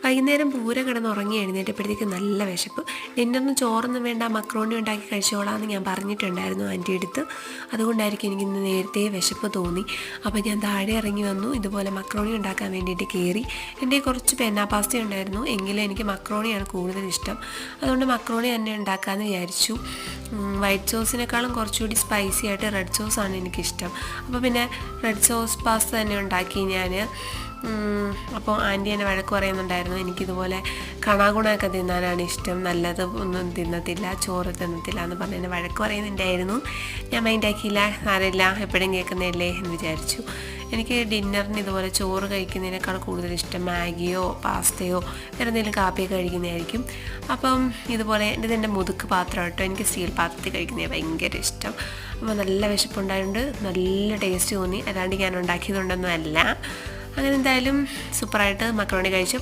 വൈകുന്നേരം പൂര കിടന്നുറങ്ങി എഴുന്നേറ്റപ്പോഴത്തേക്ക് നല്ല വിശപ്പ്. ഡിന്നറിന് ചോറൊന്നും വേണ്ട, മക്രോണി ഉണ്ടാക്കി കഴിച്ചോളാമെന്ന് ഞാൻ പറഞ്ഞിട്ടുണ്ടായിരുന്നു ആൻറ്റി അടുത്ത്. അതുകൊണ്ടായിരിക്കും എനിക്കിന്ന് നേരത്തെ വിശപ്പ് തോന്നി. അപ്പോൾ ഞാൻ താഴെ ഇറങ്ങി വന്നു. ഇതുപോലെ മക്രോണി ഉണ്ടാക്കാൻ വേണ്ടിയിട്ട് കയറി. എൻ്റെ കുറച്ച് പെന്നാ പാസ്ത ഉണ്ടായിരുന്നു, എങ്കിലും എനിക്ക് മക്രോണിയാണ് കൂടുതൽ ഇഷ്ടം. അതുകൊണ്ട് മക്രോണി തന്നെ ഉണ്ടാക്കാമെന്ന് വിചാരിച്ചു. വൈറ്റ് സോസിനേക്കാളും കുറച്ചുകൂടി സ്പൈസി ആയിട്ട് റെഡ് സോസാണ് എനിക്കിഷ്ടം. അപ്പോൾ പിന്നെ റെഡ് സോസ് പാസ്ത തന്നെ ഉണ്ടാക്കി ഞാൻ. അപ്പോൾ ആൻറ്റി എന്നെ വഴക്ക് പറയുന്നുണ്ടായിരുന്നു, എനിക്കിതുപോലെ കണാഗുണമൊക്കെ തിന്നാനാണ് ഇഷ്ടം, നല്ലത് ഒന്നും തിന്നത്തില്ല, ചോറ് തിന്നത്തില്ല എന്ന് പറഞ്ഞ് എന്നെ വഴക്ക് പറയുന്നുണ്ടായിരുന്നു. ഞാൻ മൈൻഡാക്കിയില്ല, സാരമില്ല, എപ്പോഴും കേൾക്കുന്നതല്ലേ എന്ന് വിചാരിച്ചു. എനിക്ക് ഡിന്നറിന് ഇതുപോലെ ചോറ് കഴിക്കുന്നതിനേക്കാൾ കൂടുതൽ ഇഷ്ടം മാഗിയോ പാസ്തയോ വേറെ എന്തെങ്കിലും കാപ്പിയൊക്കെ കഴിക്കുന്നതായിരിക്കും. അപ്പം ഇതുപോലെ എൻ്റെ മുതുക്ക് പാത്രം കേട്ടോ, എനിക്ക് സ്റ്റീൽ പാത്രത്തിൽ കഴിക്കുന്നത് ഭയങ്കര ഇഷ്ടം. അപ്പോൾ നല്ല വിശപ്പുണ്ടായതുകൊണ്ട് നല്ല ടേസ്റ്റ് തോന്നി, അല്ലാണ്ട് ഞാൻ ഉണ്ടാക്കിയതുകൊണ്ടൊന്നും അല്ല. അങ്ങനെ എന്തായാലും സൂപ്പറായിട്ട് മക്രോണി കഴിച്ചു.